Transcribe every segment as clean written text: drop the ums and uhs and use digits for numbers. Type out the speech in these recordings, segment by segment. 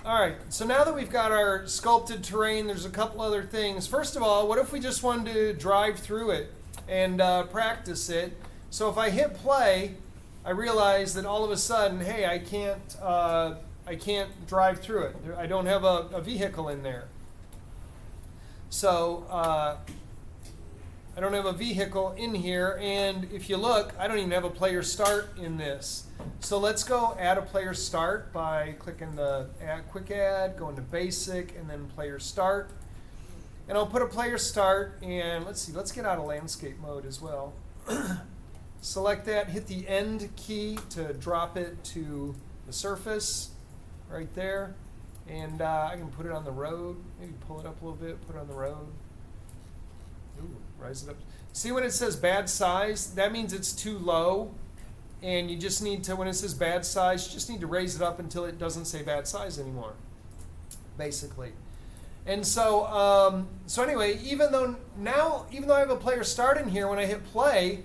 All right, so now that we've got our sculpted terrain, there's a couple other things. First of all, what if we just wanted to drive through it and practice it? So if I hit play, I realize that all of a sudden, hey, I can't drive through it. I don't have a vehicle in there. So I don't have a vehicle in here, and if you look, I don't even have a player start in this. So let's go add a player start by clicking the quick add, going to basic, and then player start. And I'll put a player start, and let's see, let's get out of landscape mode as well. Select that, hit the end key to drop it to the surface right there. And I can put it on the road, maybe pull it up a little bit, put it on the road. Ooh, rise it up. See when it says bad size, that means it's too low. And you just need to, when it says bad size, you just need to raise it up until it doesn't say bad size anymore, basically. And so, so anyway, even though I have a player start in here, when I hit play,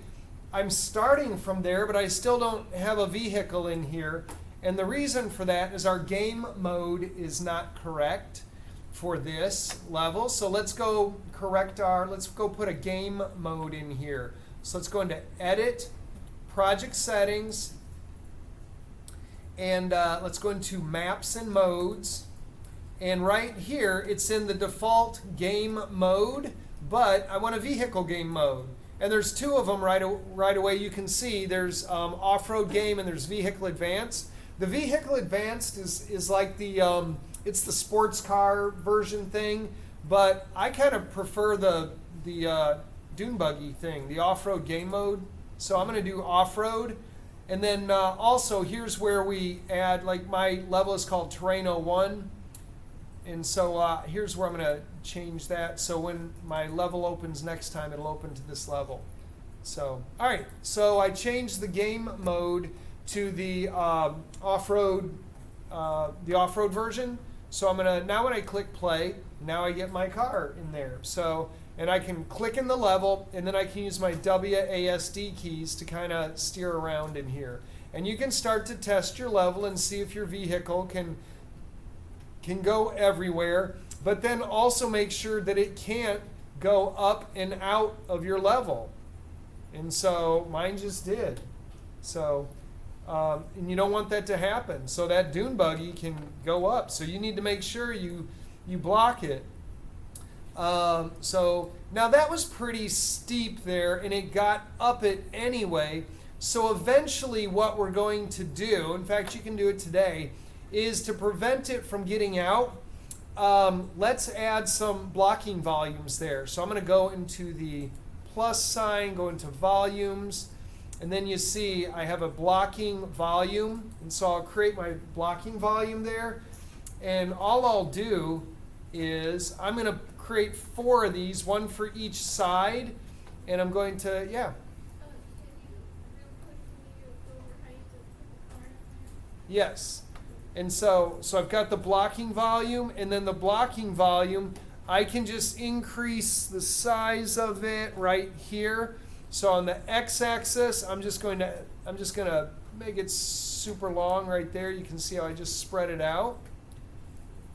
I'm starting from there, but I still don't have a vehicle in here. And the reason for that is our game mode is not correct for this level. So let's go let's go put a game mode in here. So let's go into Edit, Project Settings, and let's go into Maps and Modes. And right here, it's in the default game mode, but I want a vehicle game mode. And there's two of them right away. You can see there's off-road game and there's vehicle advanced. The vehicle advanced is like the it's the sports car version thing, but I kind of prefer the dune buggy thing, the off-road game mode. So I'm going to do off-road, and then also here's where we add, like my level is called Terrain 01, and so here's where I'm going to change that. So when my level opens next time, it'll open to this level. So all right, so I changed the game mode to the off-road version. So I'm gonna, now when I click play, now I get my car in there. So, and I can click in the level, and then I can use my WASD keys to kind of steer around in here. And you can start to test your level and see if your vehicle can go everywhere, but then also make sure that it can't go up and out of your level. And so mine just did. So, and you don't want that to happen. So that dune buggy can go up. So you need to make sure you block it. So now that was pretty steep there, and it got up it anyway. So eventually what we're going to do, in fact you can do it today, is to prevent it from getting out, let's add some blocking volumes there. So I'm going to go into the plus sign, go into volumes, and then you see I have a blocking volume, and so I'll create my blocking volume there, and all I'll do is I'm going to create 4 of these, one for each side, and I'm going to, yeah. Yes. And so I've got the blocking volume, and then the blocking volume, I can just increase the size of it right here. So on the x-axis, I'm just going to make it super long right there. You can see how I just spread it out.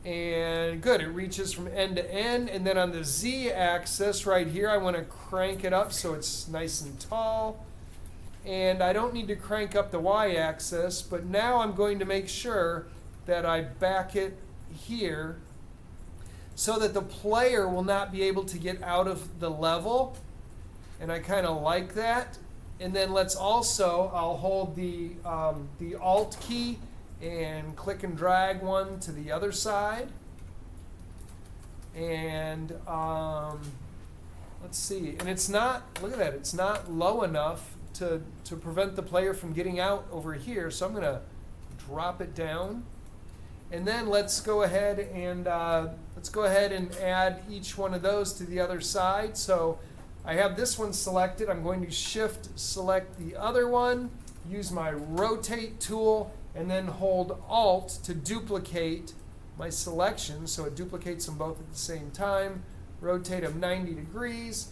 And good, it reaches from end to end. And then on the z-axis right here, I want to crank it up so it's nice and tall. And I don't need to crank up the y-axis, but now I'm going to make sure that I back it here so that the player will not be able to get out of the level. And I kind of like that. And then let's also, I'll hold the Alt key and click and drag one to the other side. And let's see, and it's not, look at that, it's not low enough to prevent the player from getting out over here. So I'm going to drop it down. And then let's go ahead and add each one of those to the other side. So I have this one selected. I'm going to shift select the other one, use my rotate tool, and then hold Alt to duplicate my selection. So it duplicates them both at the same time. Rotate them 90 degrees,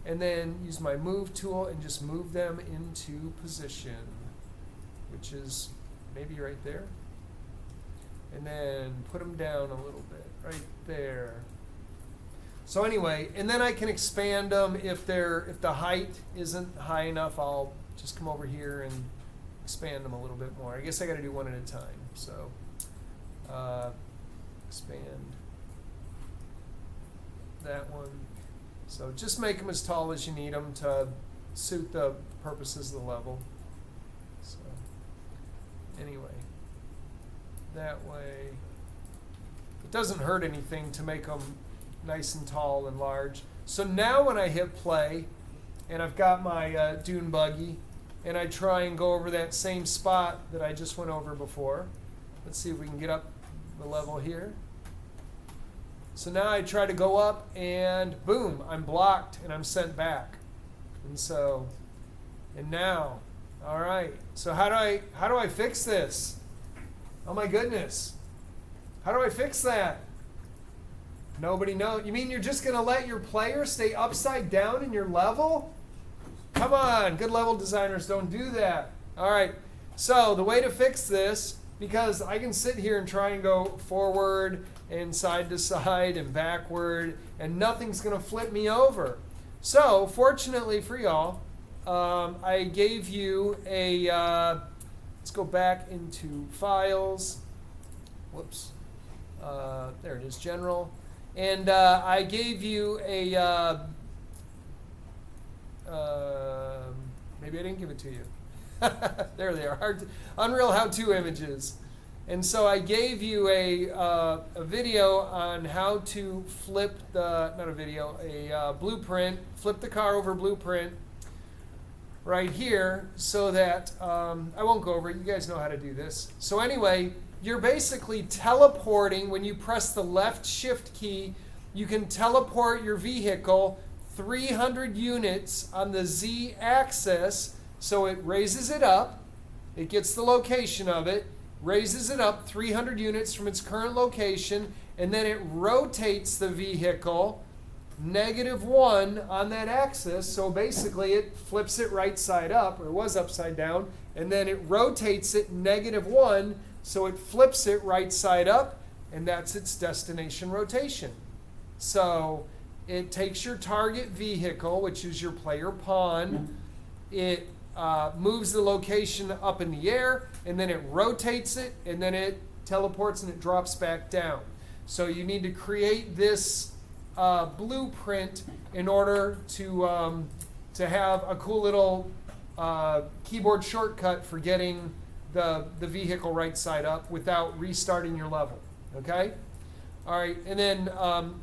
and then use my move tool and just move them into position, which is maybe right there. And and then put them down a little bit right there. So anyway, and then I can expand them if the height isn't high enough. I'll just come over here and expand them a little bit more. I guess I got to do one at a time. So expand that one. So just make them as tall as you need them to suit the purposes of the level. So anyway, that way it doesn't hurt anything to make them nice and tall and large. So now when I hit play and I've got my dune buggy and I try and go over that same spot that I just went over before, let's see if we can get up the level here. So now I try to go up and boom, I'm blocked and I'm sent back. And now, all right. So how do I fix this? Oh my goodness. How do I fix that? Nobody knows. You mean you're just going to let your player stay upside down in your level? Come on, good level designers don't do that. All right. So the way to fix this, because I can sit here and try and go forward and side to side and backward, and nothing's going to flip me over. So fortunately for y'all, I gave you a, let's go back into Files. Whoops. There it is, General. And I gave you a, maybe I didn't give it to you. There they are, Unreal how-to images. And so I gave you a video on how to flip not a video, a blueprint, flip the car over blueprint right here so that, I won't go over it, you guys know how to do this. So anyway, you're basically teleporting. When you press the left shift key, you can teleport your vehicle 300 units on the Z axis. So it raises it up, it gets the location of it, raises it up 300 units from its current location, and then it rotates the vehicle -1 on that axis. So basically it flips it right side up, or it was upside down, and then it rotates it -1, so it flips it right side up, and that's its destination rotation. So it takes your target vehicle, which is your player pawn, it moves the location up in the air, and then it rotates it, and then it teleports and it drops back down. So you need to create this blueprint in order to have a cool little keyboard shortcut for getting the vehicle right side up without restarting your level. Okay? All right, and then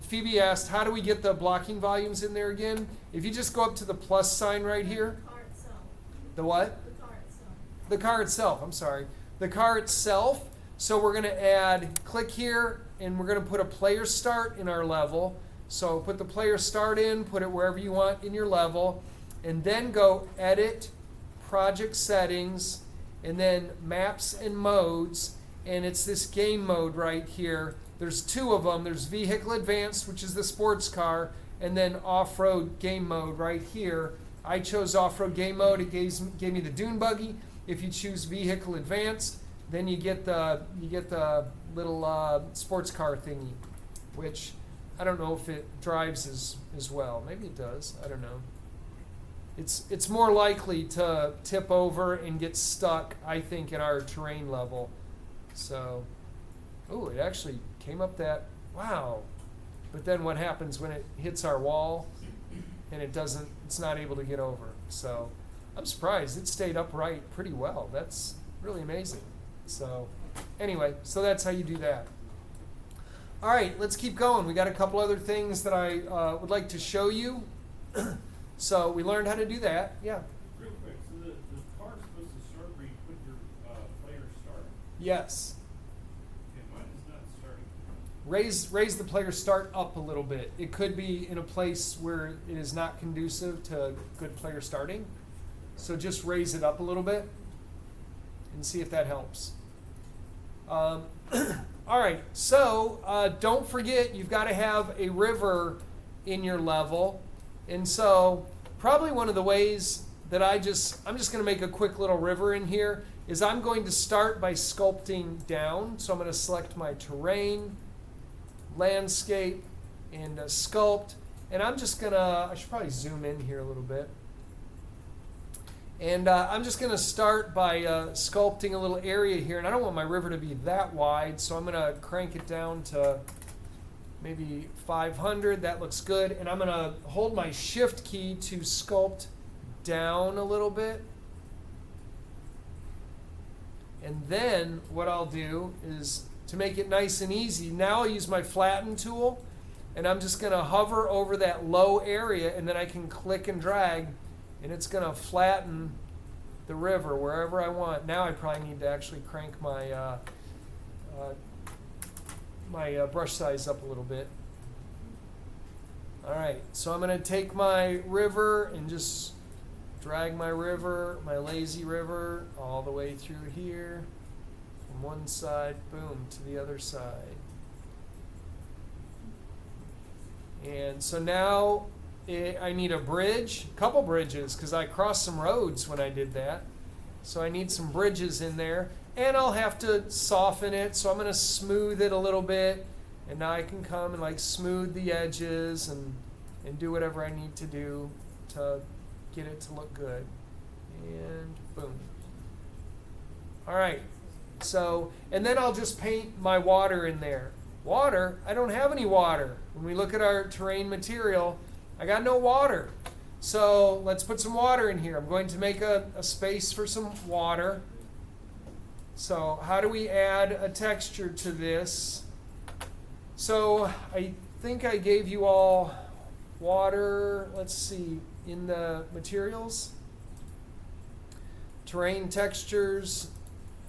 Phoebe asked, how do we get the blocking volumes in there again? If you just go up to the plus sign right here. The what? The car itself. The car itself, I'm sorry. The car itself. So we're going to add, click here, and we're going to put a player start in our level. So put the player start in, put it wherever you want in your level, and then go Edit, Project Settings, and then Maps and Modes, and it's this game mode right here. There's two of them. There's Vehicle Advanced, which is the sports car, and then Off-Road Game Mode right here. I chose Off-Road Game Mode. It gave me the dune buggy. If you choose Vehicle Advanced, then you get the little sports car thingy, which I don't know if it drives as well. Maybe it does. I don't know. It's more likely to tip over and get stuck, I think, in our terrain level. So, oh, it actually came up that, wow. But then what happens when it hits our wall and it's not able to get over? So I'm surprised it stayed upright pretty well. That's really amazing. So anyway, so that's how you do that. All right, let's keep going. We got a couple other things that I would like to show you. So we learned how to do that. Yeah. Real quick, so the car's supposed to start where you put your player start? Yes. Okay, mine is not starting. Raise the player start up a little bit. It could be in a place where it is not conducive to good player starting. So just raise it up a little bit and see if that helps. All right, so don't forget you've got to have a river in your level. And so probably one of the ways that I'm just going to make a quick little river in here. is I'm going to start by sculpting down. So I'm going to select my terrain, landscape, and sculpt. And I'm just going to, I should probably zoom in here a little bit. And I'm just going to start by sculpting a little area here. And I don't want my river to be that wide, so I'm going to crank it down to maybe 500. That looks good. And I'm going to hold my shift key to sculpt down a little bit. And then what I'll do is, to make it nice and easy, now I'll use my flatten tool, and I'm just going to hover over that low area, and then I can click and drag, and it's going to flatten the river wherever I want. Now I probably need to actually crank my brush size up a little bit. All right, so I'm going to take my river and just drag my river, my lazy river, all the way through here, from one side, boom, to the other side. And so now I need a bridge, a couple bridges, because I crossed some roads when I did that. So I need some bridges in there, and I'll have to soften it, so I'm going to smooth it a little bit, and now I can come and like smooth the edges and do whatever I need to do to get it to look good. And boom. All right. So, and then I'll just paint my water in there. Water? I don't have any water. When we look at our terrain material, I got no water. So let's put some water in here. I'm going to make a space for some water. So how do we add a texture to this? So I think I gave you all water. Let's see. In the materials, terrain textures.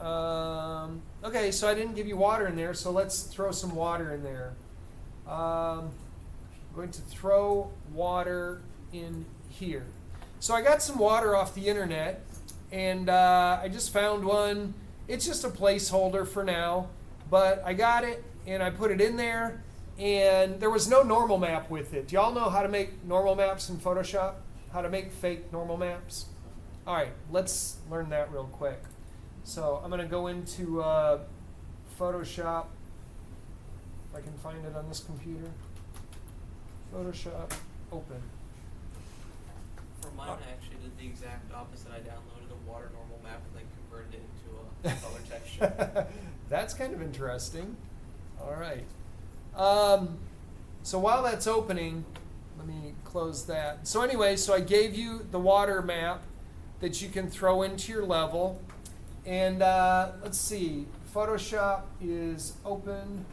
Okay, so I didn't give you water in there, so let's throw some water in there. I'm going to throw water in here. So I got some water off the internet, and I just found one. It's just a placeholder for now, but I got it, and I put it in there, and there was no normal map with it. Do y'all know how to make normal maps in Photoshop? How to make fake normal maps? All right, let's learn that real quick. So I'm going to go into Photoshop, if I can find it on this computer. Photoshop, open. For mine, I actually did the exact opposite. I downloaded a water normal map and then converted it into a color texture. That's kind of interesting. All right. So while that's opening, let me close that. So anyway, so I gave you the water map that you can throw into your level. And let's see, Photoshop is open.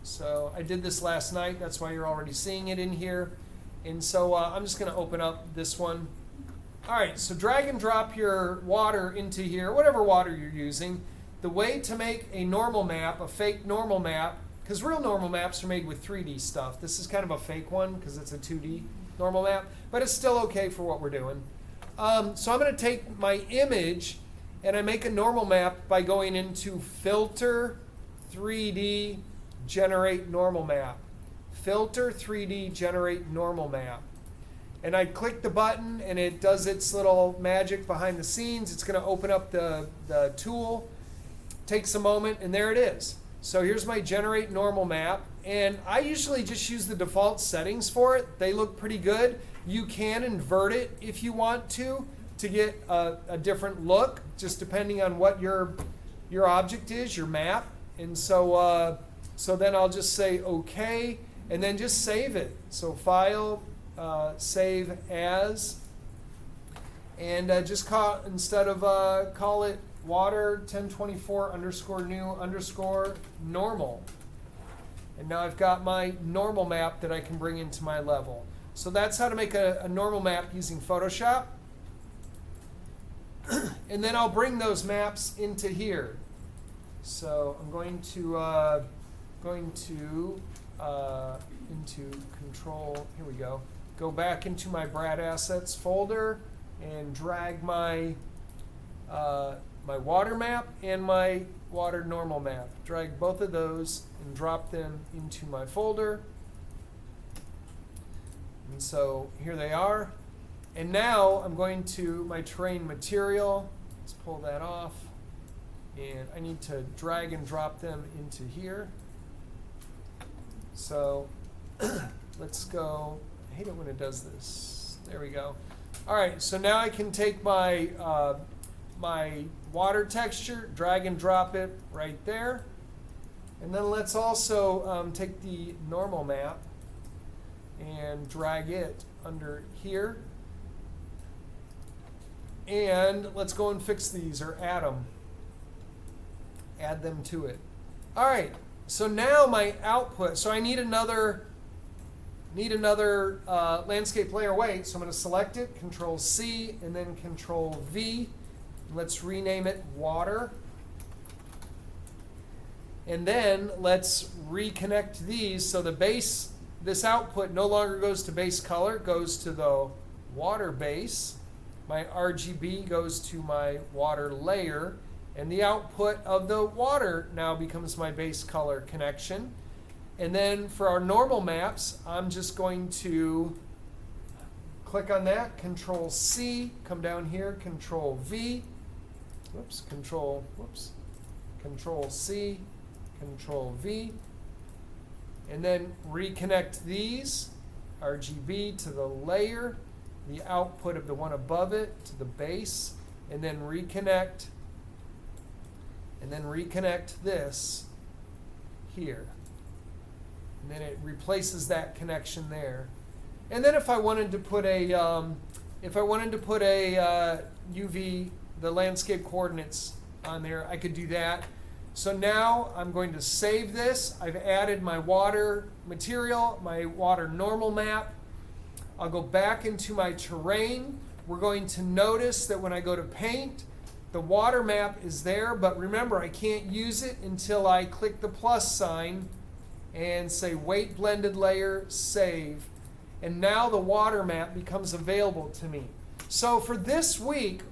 So I did this last night. That's why you're already seeing it in here. And so I'm just going to open up this one. All right, so drag and drop your water into here, whatever water you're using. The way to make a normal map, a fake normal map, because real normal maps are made with 3D stuff. This is kind of a fake one because it's a 2D normal map, but it's still okay for what we're doing. So I'm going to take my image and I make a normal map by going into Filter, 3D, Generate Normal Map. Filter, 3D, Generate Normal Map. And I click the button and it does its little magic behind the scenes. It's going to open up the tool. Takes a moment and there it is. So here's my Generate Normal Map. And I usually just use the default settings for it. They look pretty good. You can invert it if you want to get a different look, just depending on what your object is, your map. And so so then I'll just say OK, and then just save it. So File, Save As, and just instead of call it water 1024 underscore new underscore normal. And now I've got my normal map that I can bring into my level. So that's how to make a normal map using Photoshop. And then I'll bring those maps into here. So I'm going to into Control. Here we go. Go back into my Brad Assets folder and drag my my water map and my water normal map. Drag both of those and drop them into my folder. And so here they are. And now I'm going to my terrain material. Let's pull that off. And I need to drag and drop them into here. So let's go. I hate it when it does this. There we go. All right, so now I can take my my water texture, drag and drop it right there. And then let's also take the normal map and drag it under here. And let's go and fix these, or add them. Add them to it. All right, so now my output, so I need another landscape layer weight, so I'm going to select it, Control C, and then Control V. Let's rename it water. And then let's reconnect these so the base, this output no longer goes to base color, it goes to the water base. My RGB goes to my water layer, and the output of the water now becomes my base color connection. And then for our normal maps, I'm just going to click on that, Control C, come down here, Control V, Control C, Control V, and then reconnect these, RGB to the layer, the output of the one above it to the base, and then reconnect this here. And then it replaces that connection there. And then if I wanted to put a UV, the landscape coordinates on there, I could do that. So now I'm going to save this. I've added my water material, my water normal map. I'll go back into my terrain. We're going to notice that when I go to paint, the water map is there, but remember, I can't use it until I click the plus sign and say weight blended layer, save. And now the water map becomes available to me. So for this week,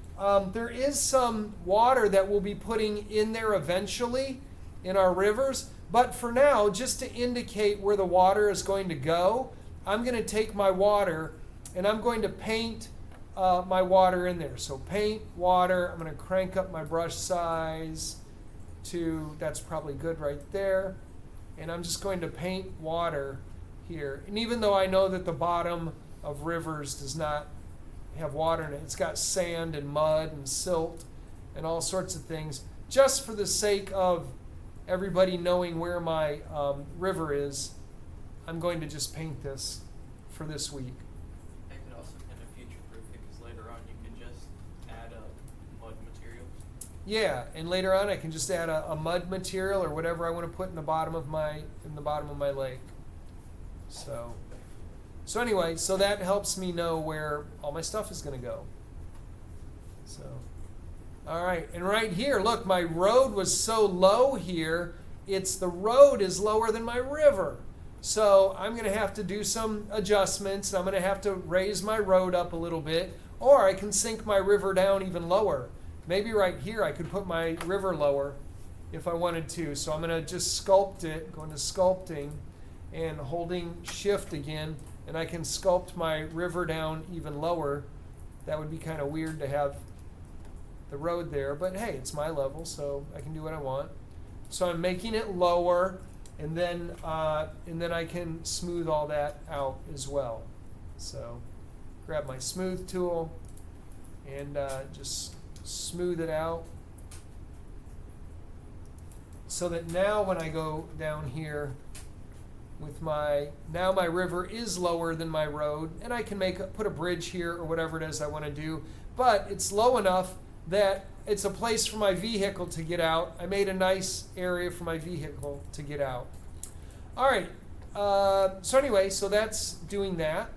there is some water that we'll be putting in there eventually in our rivers. But for now, just to indicate where the water is going to go, I'm going to take my water and I'm going to paint my water in there. So paint water, I'm going to crank up my brush size to, that's probably good right there. And I'm just going to paint water here. And even though I know that the bottom of rivers does not have water in it, it's got sand and mud and silt and all sorts of things, just for the sake of everybody knowing where my river is, I'm going to just paint this for this week. I could also kind of future-proof it, because later on you could just add mud materials. Yeah, and later on I can just add a mud material or whatever I want to put in the bottom of my lake. So anyway, so that helps me know where all my stuff is going to go. So, all right, and right here, look, my road was so low here. The road is lower than my river. So I'm going to have to do some adjustments. I'm going to have to raise my road up a little bit, or I can sink my river down even lower. Maybe right here I could put my river lower if I wanted to. So I'm going to just sculpt it, go into sculpting, and holding shift again, and I can sculpt my river down even lower. That would be kind of weird to have the road there, but hey, it's my level, so I can do what I want. So I'm making it lower, and then I can smooth all that out as well. So grab my smooth tool and just smooth it out, so that now when I go down here with now my river is lower than my road, and I can put a bridge here or whatever it is I want to do, but it's low enough that it's a place for my vehicle to get out. I made a nice area for my vehicle to get out. All right, so anyway, so that's doing that.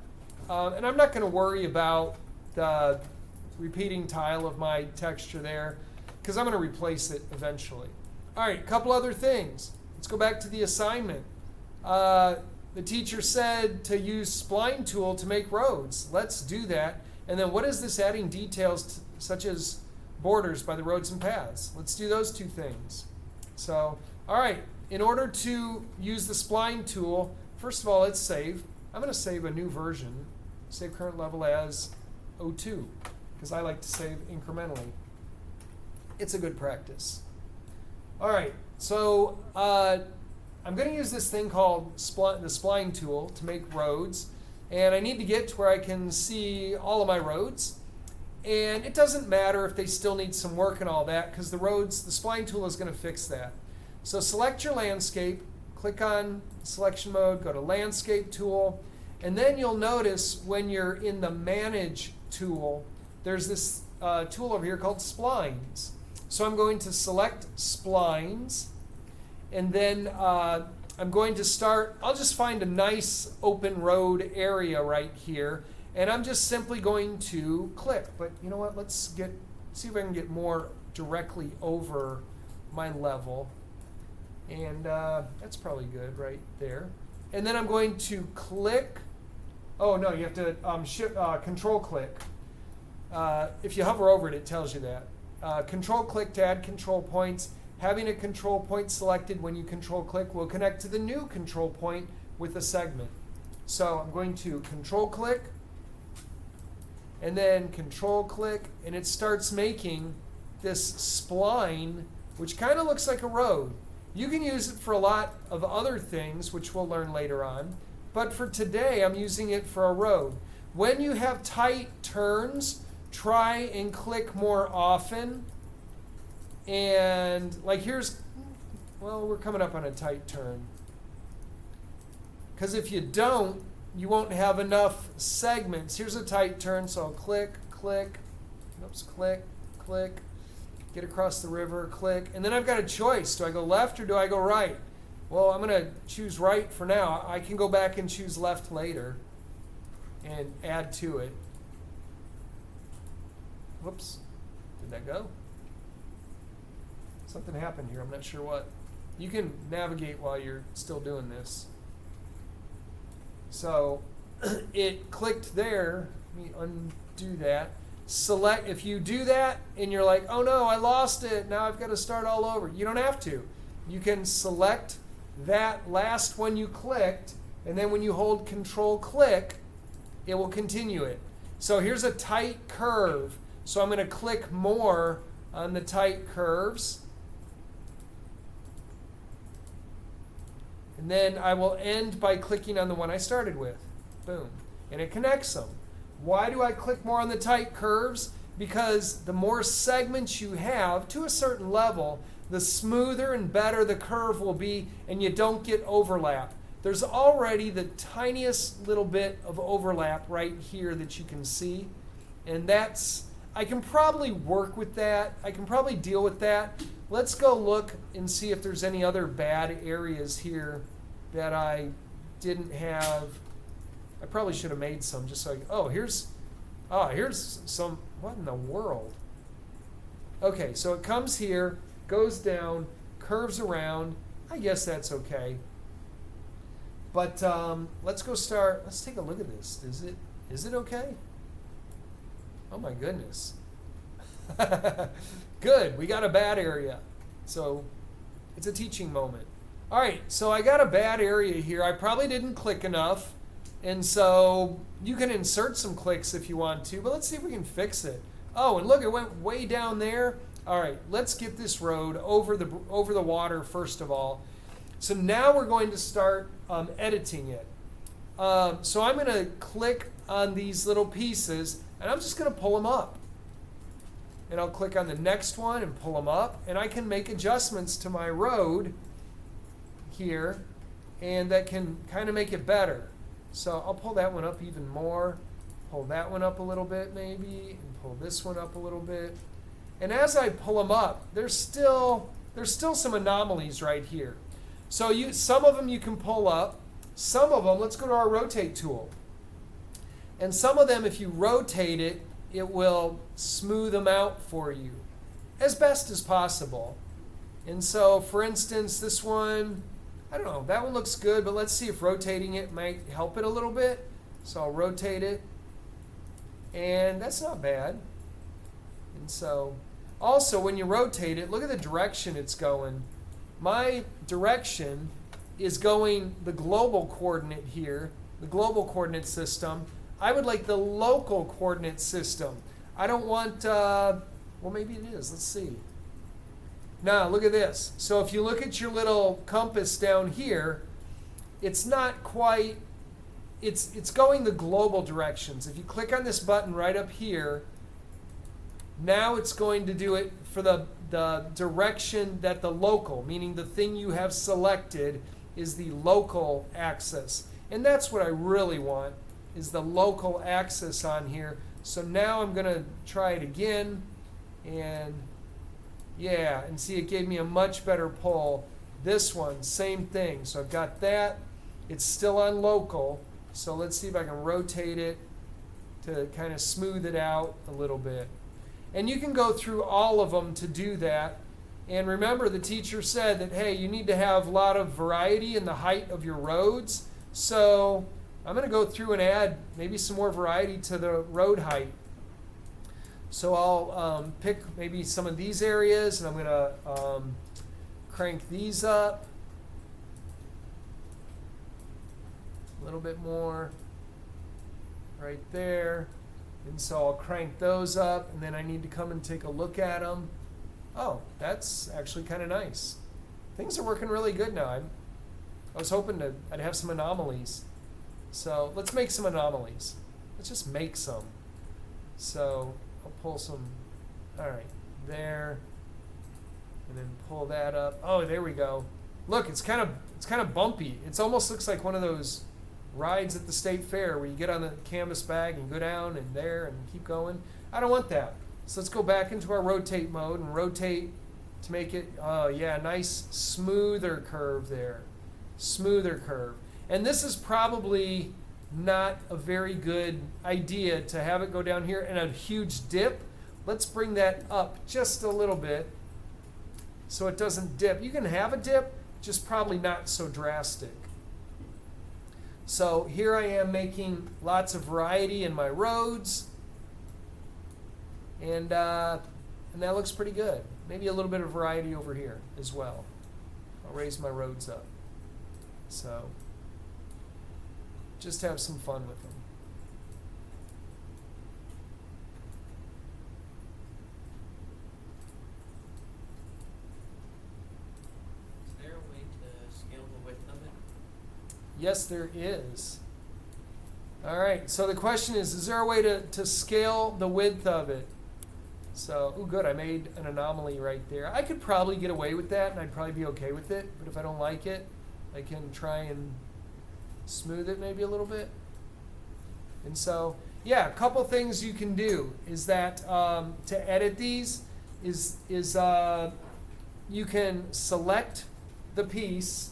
And I'm not going to worry about the repeating tile of my texture there, because I'm going to replace it eventually. All right, a couple other things. Let's go back to the assignment. The teacher said to use spline tool to make roads. Let's do that. And then what is this adding details such as borders by the roads and paths? Let's do those two things. So, all right, in order to use the spline tool, first of all, let's save. I'm going to save a new version. Save current level as 02, because I like to save incrementally. It's a good practice. All right, so I'm going to use this thing called the spline tool to make roads. And I need to get to where I can see all of my roads. And it doesn't matter if they still need some work and all that, because the spline tool is going to fix that. So select your landscape, click on selection mode, go to landscape tool, and then you'll notice when you're in the manage tool, there's this tool over here called splines. So I'm going to select splines, and then I'm going to start, I'll just find a nice open road area right here, and I'm just simply going to click. But you know what, let's see if I can get more directly over my level. And that's probably good right there. And then I'm going to click, oh no, you have to control click. If you hover over it, it tells you that. Control click to add control points. Having a control point selected when you control click will connect to the new control point with a segment. So I'm going to control click, and then control click, and it starts making this spline, which kind of looks like a road. You can use it for a lot of other things, which we'll learn later on, but for today I'm using it for a road. When you have tight turns, try and click more often. And like we're coming up on a tight turn. Because if you don't, you won't have enough segments. Here's a tight turn, so I'll click, click, oops, click, click, get across the river, click, and then I've got a choice. Do I go left or do I go right? Well, I'm going to choose right for now. I can go back and choose left later and add to it. Whoops, did that go? Something happened here, I'm not sure what. You can navigate while you're still doing this. So it clicked there. Let me undo that. Select, if you do that and you're like, oh no, I lost it, now I've got to start all over. You don't have to. You can select that last one you clicked, and then when you hold control click, it will continue it. So here's a tight curve. So I'm going to click more on the tight curves. And then I will end by clicking on the one I started with. Boom. And it connects them. Why do I click more on the tight curves? Because the more segments you have, to a certain level, the smoother and better the curve will be, and you don't get overlap. There's already the tiniest little bit of overlap right here that you can see. And I can probably work with that. I can probably deal with that. Let's go look and see if there's any other bad areas here that I didn't have. I probably should have made some just so here's some, what in the world? Okay, so it comes here, goes down, curves around. I guess that's okay. But let's take a look at this. Is it okay? Oh my goodness. Good, we got a bad area. So it's a teaching moment. All right, so I got a bad area here. I probably didn't click enough. And so you can insert some clicks if you want to, but let's see if we can fix it. Oh, and look, it went way down there. All right, let's get this road over the water first of all. So now we're going to start editing it. So I'm going to click on these little pieces, and I'm just going to pull them up. And I'll click on the next one and pull them up, and I can make adjustments to my road here, and that can kind of make it better. So I'll pull that one up even more, pull that one up a little bit maybe, and pull this one up a little bit. And as I pull them up, there's still some anomalies right here. So some of them you can pull up, some of them, let's go to our rotate tool. And some of them, if you rotate it, it will smooth them out for you as best as possible. And so, for instance, this one, I don't know, that one looks good, but let's see if rotating it might help it a little bit. So I'll rotate it, and that's not bad. And so, also when you rotate it, look at the direction it's going. My direction is going the global coordinate here, the global coordinate system. I would like the local coordinate system. I don't want, well maybe it is, let's see. Now, look at this. So if you look at your little compass down here, it's not quite, it's going the global directions. If you click on this button right up here, now it's going to do it for the direction that the local, meaning the thing you have selected, is the local axis. And that's what I really want, is the local axis on here. So now I'm going to try it again, and yeah, and see, it gave me a much better pull. This one, same thing. So I've got that. It's still on local. So let's see if I can rotate it to kind of smooth it out a little bit. And you can go through all of them to do that. And remember, the teacher said that, hey, you need to have a lot of variety in the height of your roads. So I'm going to go through and add maybe some more variety to the road height. So I'll pick maybe some of these areas, and I'm going to crank these up a little bit more right there. And so I'll crank those up, and then I need to come and take a look at them. Oh, that's actually kind of nice. Things are working really good now. I was hoping I'd have some anomalies. So let's make some anomalies. Let's just make some. So I'll pull some, all right, there, and then pull that up. Oh, there we go. Look, it's kind of bumpy. It almost looks like one of those rides at the state fair where you get on the canvas bag and go down and there and keep going. I don't want that. So let's go back into our rotate mode and rotate to make it, oh yeah, nice smoother curve there. Smoother curve. And this is probably not a very good idea to have it go down here in a huge dip. Let's bring that up just a little bit so it doesn't dip. You can have a dip, just probably not so drastic. So here I am making lots of variety in my roads, and that looks pretty good. Maybe a little bit of variety over here as well. I'll raise my roads up. So just have some fun with them. Is there a way to scale the width of it? Yes, there is. All right, so the question is there a way to scale the width of it? So, oh good, I made an anomaly right there. I could probably get away with that, and I'd probably be okay with it, but if I don't like it, I can try and smooth it maybe a little bit. And so, yeah, a couple things you can do is that to edit these is you can select the piece,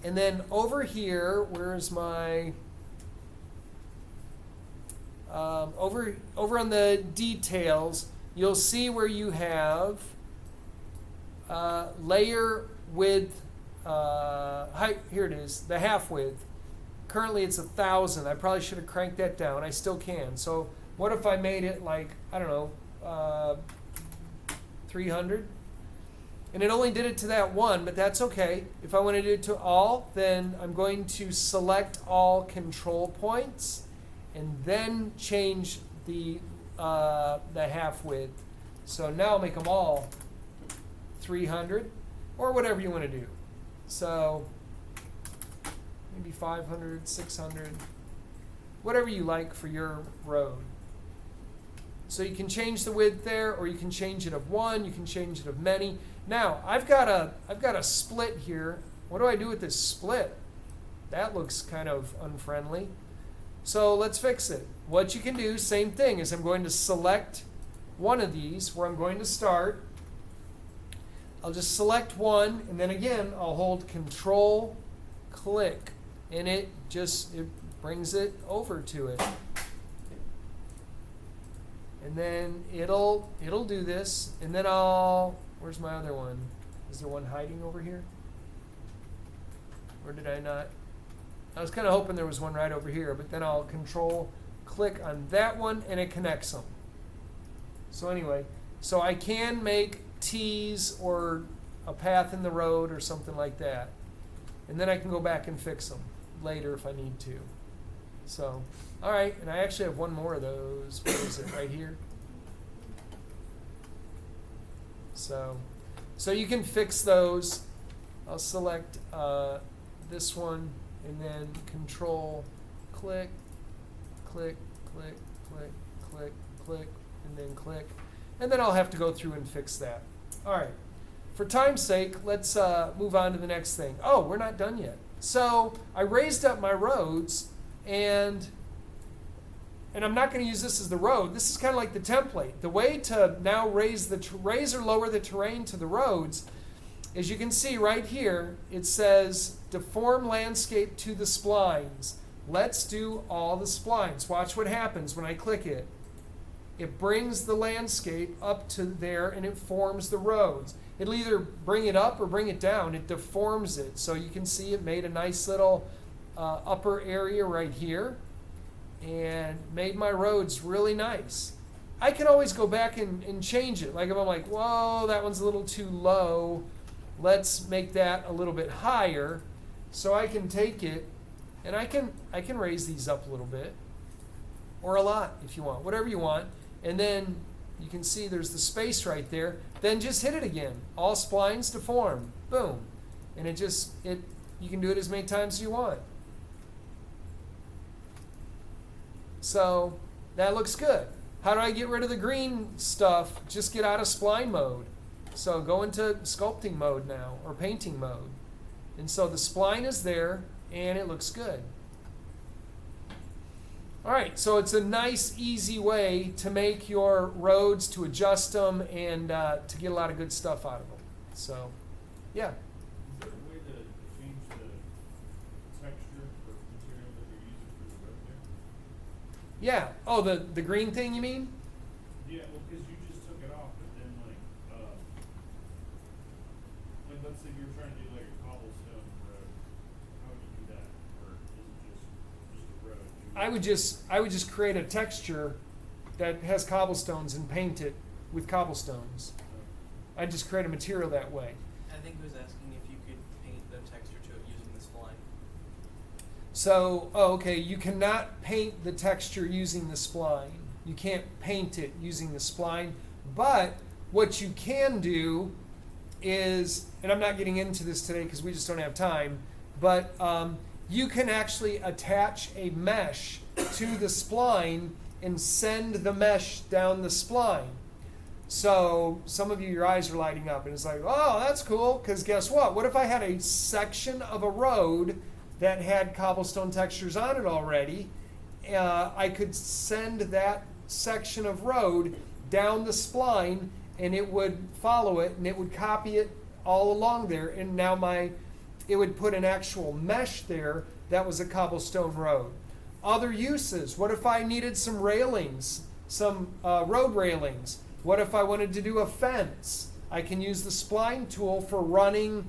and then over here, where's my over on the details, you'll see where you have layer width height. Here it is, the half width. Currently it's 1,000. I probably should have cranked that down. I still can. So what if I made it like, I don't know, 300? And it only did it to that one, but that's okay. If I want to do it to all, then I'm going to select all control points and then change the half width. So now I'll make them all 300 or whatever you want to do. So maybe 500, 600, whatever you like for your road. So you can change the width there, or you can change it of one, you can change it of many. Now, I've got a split here. What do I do with this split? That looks kind of unfriendly. So let's fix it. What you can do, same thing, is I'm going to select one of these where I'm going to start. I'll just select one, and then again, I'll hold Control, click, and it brings it over to it. And then it'll do this, and then where's my other one? Is there one hiding over here? Or did I not? I was kind of hoping there was one right over here, but then I'll Control, click on that one, and it connects them. So anyway, so I can make T's or a path in the road or something like that. And then I can go back and fix them later if I need to. So, all right, and I actually have one more of those. Where is it? Right here. So you can fix those. I'll select this one and then control click, click, click, click, click, click, and then click. And then I'll have to go through and fix that. All right. For time's sake, let's move on to the next thing. Oh, we're not done yet. So I raised up my roads, and I'm not going to use this as the road. This is kind of like the template. The way to now raise or lower the terrain to the roads, as you can see right here, it says deform landscape to the splines. Let's do all the splines. Watch what happens when I click it. It brings the landscape up to there and it forms the roads. It'll either bring it up or bring it down. It deforms it. So you can see it made a nice little upper area right here and made my roads really nice. I can always go back and change it. Like if I'm like, whoa, that one's a little too low. Let's make that a little bit higher. So I can take it and I can raise these up a little bit or a lot if you want, whatever you want. And then you can see there's the space right there. Then just hit it again. All splines deform. Boom. And you can do it as many times as you want. So that looks good. How do I get rid of the green stuff? Just get out of spline mode. So go into sculpting mode now, or painting mode. And so the spline is there, and it looks good. All right, so it's a nice, easy way to make your roads, to adjust them, and to get a lot of good stuff out of them. So, yeah. Is there a way to change the texture or material that you're using for the road there? Yeah. Oh, the green thing you mean? Yeah, well, because you just took it off, but then like let's say you're trying to do like a cobblestone road, how would you do that? Or is it just a road? I would just create a texture that has cobblestones and paint it with cobblestones. I'd just create a material that way. I think he was asking if you could paint the texture to it using the spline. So, okay, you cannot paint the texture using the spline. You can't paint it using the spline. But what you can do is, and I'm not getting into this today because we just don't have time, but you can actually attach a mesh to the spline and send the mesh down the spline. So some of you, your eyes are lighting up and it's like, oh, that's cool, because guess what? What if I had a section of a road that had cobblestone textures on it already? I could send that section of road down the spline and it would follow it and it would copy it all along there, and now it would put an actual mesh there that was a cobblestone road. Other uses, what if I needed some railings, some road railings? What if I wanted to do a fence? I can use the spline tool for running.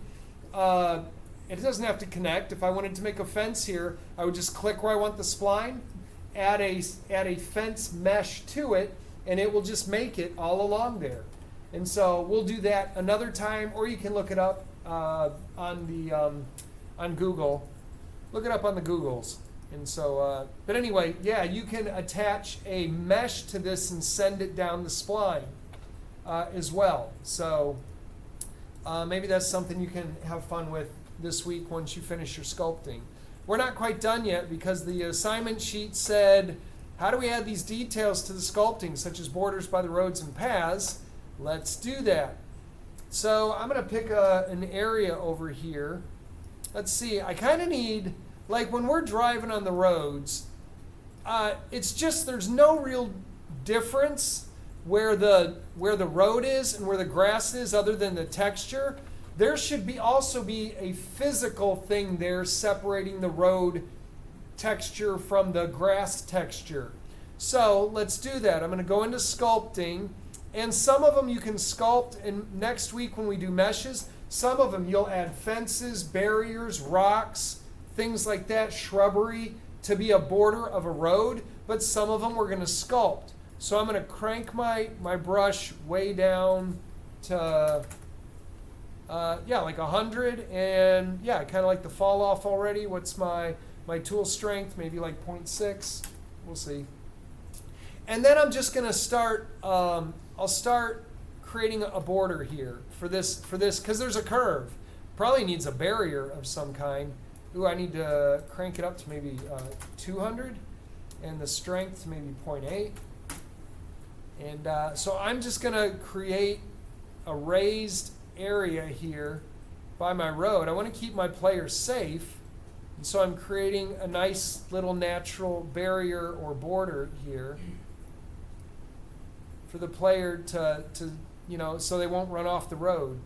It doesn't have to connect. If I wanted to make a fence here, I would just click where I want the spline, add a fence mesh to it, and it will just make it all along there. And so we'll do that another time, or you can look it up on Google. Look it up on the Googles. And so, but anyway, yeah, you can attach a mesh to this and send it down the spline as well. So maybe that's something you can have fun with this week once you finish your sculpting. We're not quite done yet because the assignment sheet said, how do we add these details to the sculpting, such as borders by the roads and paths? Let's do that. So I'm going to pick an area over here. Let's see, I kind of need, like when we're driving on the roads, it's just, there's no real difference where the road is and where the grass is other than the texture. There should also be a physical thing there separating the road texture from the grass texture. So let's do that. I'm going to go into sculpting, and some of them you can sculpt, and next week when we do meshes, some of them you'll add fences, barriers, rocks, things like that, shrubbery to be a border of a road, but some of them we're going to sculpt. So I'm going to crank my brush way down to, like 100, and yeah, I kind of like the fall off already. What's my tool strength? Maybe like 0.6, we'll see. And then I'm just going to start, I'll start creating a border here for this because there's a curve. Probably needs a barrier of some kind. Ooh, I need to crank it up to maybe 200, and the strength to maybe 0.8. And so I'm just going to create a raised area here by my road. I want to keep my players safe, and so I'm creating a nice little natural barrier or border here for the player to so they won't run off the road.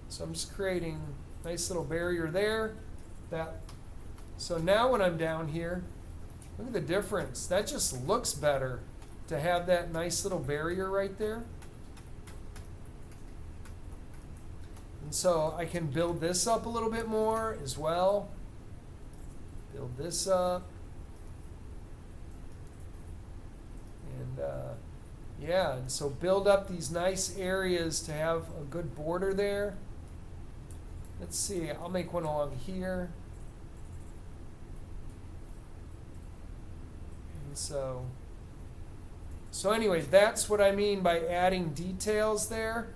So I'm just creating a nice little barrier there. So now when I'm down here, look at the difference. That just looks better to have that nice little barrier right there. And so I can build this up a little bit more as well. Build this up. And yeah, and so build up these nice areas to have a good border there. Let's see, I'll make one along here. And so anyway, that's what I mean by adding details there.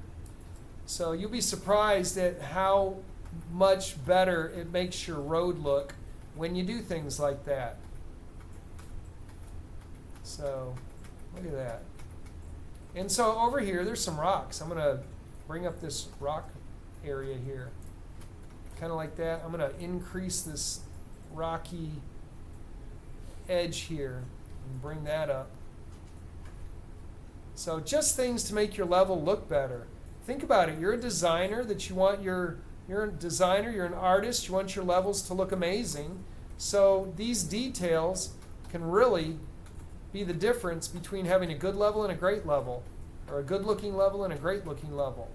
So you'll be surprised at how much better it makes your road look when you do things like that. So look at that. And so over here, there's some rocks. I'm going to bring up this rock area here. Kind of like that. I'm going to increase this rocky edge here and bring that up. So just things to make your level look better. Think about it. You're a designer that you're a designer, you're an artist, you want your levels to look amazing. So these details can really be the difference between having a good level and a great level, or a good looking level and a great looking level.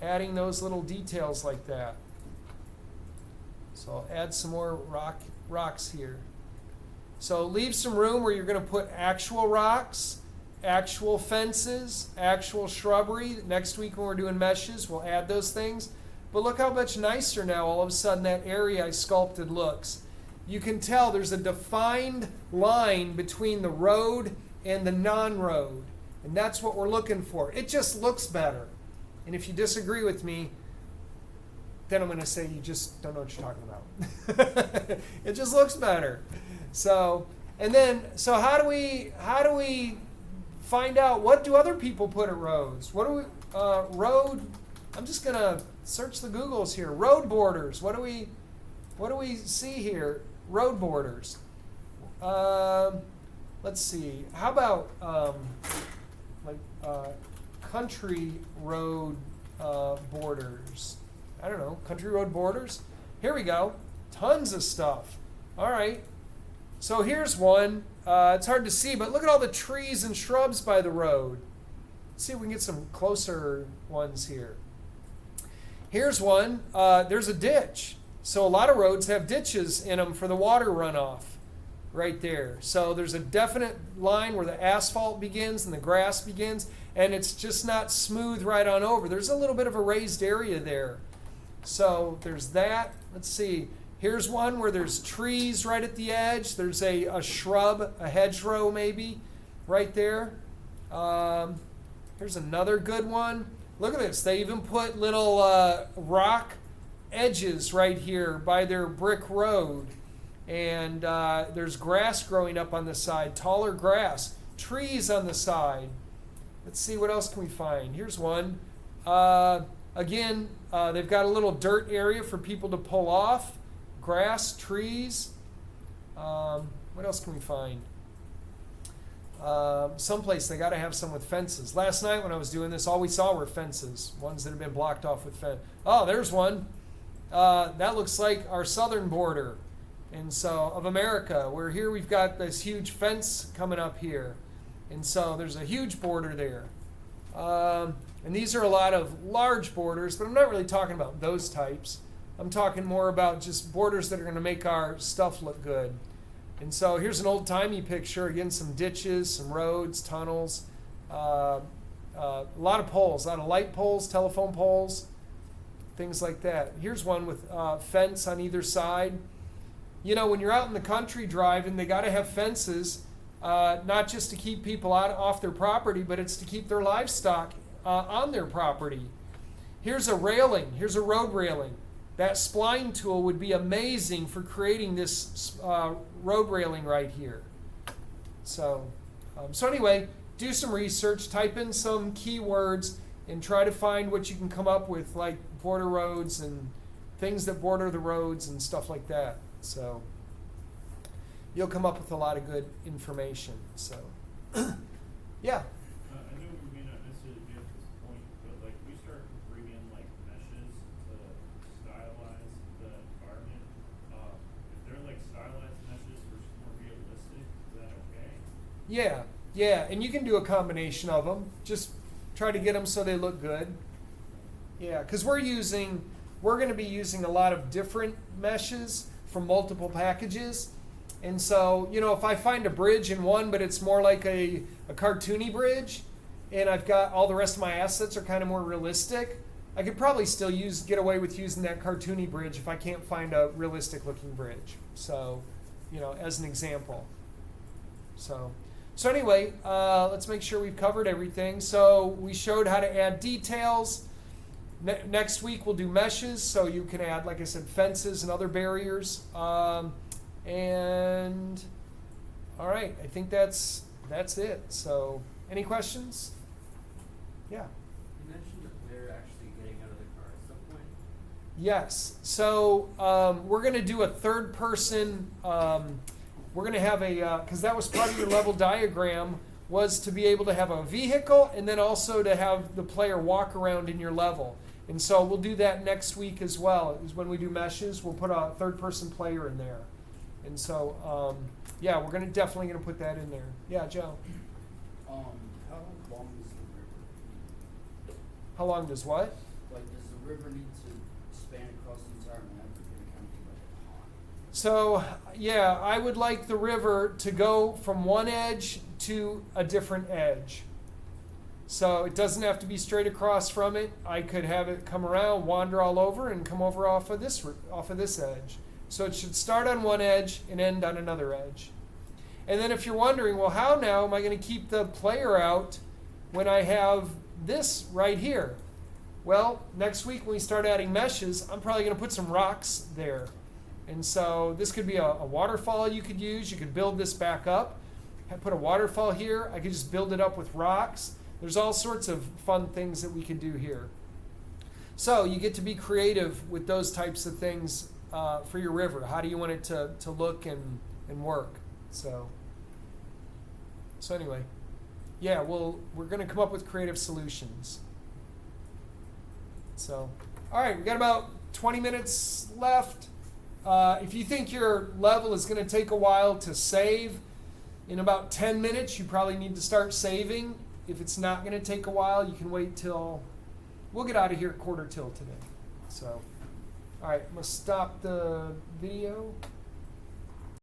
Adding those little details like that. So I'll add some more rocks here. So leave some room where you're going to put actual rocks, actual fences, actual shrubbery. Next week when we're doing meshes, we'll add those things. But look how much nicer now all of a sudden that area I sculpted looks. You can tell there's a defined line between the road and the non-road. And that's what we're looking for. It just looks better. And if you disagree with me, then I'm going to say you just don't know what you're talking about. It just looks better. So how do we find out what do other people put at roads? What do we road? I'm just going to search the Googles here. Road borders. What do we see here? Road borders. Let's see. How about country road borders? I don't know. Country road borders. Here we go. Tons of stuff. All right. So here's one. It's hard to see, but look at all the trees and shrubs by the road. Let's see if we can get some closer ones here. Here's one. There's a ditch. So a lot of roads have ditches in them for the water runoff right there. So there's a definite line where the asphalt begins and the grass begins, and it's just not smooth right on over. There's a little bit of a raised area there. So there's that. Let's see. Here's one where there's trees right at the edge. There's a shrub, a hedgerow maybe, right there. Here's another good one. Look at this. They even put little rock edges right here by their brick road. And there's grass growing up on the side, taller grass. Trees on the side. Let's see, what else can we find? Here's one. Again, they've got a little dirt area for people to pull off. Grass, trees. What else can we find? Someplace they got to have some with fences. Last night when I was doing this, all we saw were fences, ones that have been blocked off with fence. Oh, there's one. That looks like our southern border, and so of America. Where here we've got this huge fence coming up here, and so there's a huge border there. And these are a lot of large borders, but I'm not really talking about those types. I'm talking more about just borders that are going to make our stuff look good. And so here's an old-timey picture. Again, some ditches, some roads, tunnels, a lot of poles, a lot of light poles, telephone poles, things like that. Here's one with fence on either side. You know, when you're out in the country driving, they got to have fences not just to keep people off their property, but it's to keep their livestock on their property. Here's a railing. Here's a road railing. That spline tool would be amazing for creating this road railing right here. So anyway, do some research, type in some keywords, and try to find what you can come up with, like border roads and things that border the roads and stuff like that. So you'll come up with a lot of good information. So yeah. I know we may not necessarily be at this point, but like we start to bring in like meshes to stylize the environment. If they're like stylized meshes versus more realistic, is that okay? Yeah, and you can do a combination of them. Just try to get them so they look good. Yeah, because we're going to be using a lot of different meshes from multiple packages. And so, if I find a bridge in one, but it's more like a cartoony bridge, and I've got all the rest of my assets are kind of more realistic, I could probably still get away with using that cartoony bridge if I can't find a realistic looking bridge. So, as an example. So anyway, let's make sure we've covered everything. So we showed how to add details. Next week we'll do meshes, so you can add, like I said, fences and other barriers. And all right, I think that's it. So any questions? Yeah. You mentioned the player actually getting out of the car at some point. Yes. So we're going to do a third person. We're going to have because that was part of your level diagram, was to be able to have a vehicle and then also to have the player walk around in your level. And so we'll do that next week as well. Is when we do meshes, we'll put a third person player in there. And so, yeah, we're definitely going to put that in there. Yeah, Joe. How long does the river How long does what? need? Like, does the river need to span across the entire map, or can it kind of be like a pond? So, yeah, I would like the river to go from one edge to a different edge. So it doesn't have to be straight across from it. I could have it come around, wander all over, and come over off of this edge. So it should start on one edge and end on another edge. And then if you're wondering, well, how now am I going to keep the player out when I have this right here? Well, next week when we start adding meshes, I'm probably going to put some rocks there. And so this could be a waterfall you could use. You could build this back up. I put a waterfall here. I could just build it up with rocks. There's all sorts of fun things that we can do here. So you get to be creative with those types of things for your river. How do you want it to look and work? So anyway, yeah, we're going to come up with creative solutions. So, all right, we got about 20 minutes left. If you think your level is going to take a while to save, in about 10 minutes, you probably need to start saving. If it's not going to take a while, you can wait till, we'll get out of here at 1:45 today. So, all right, I'm going to stop the video.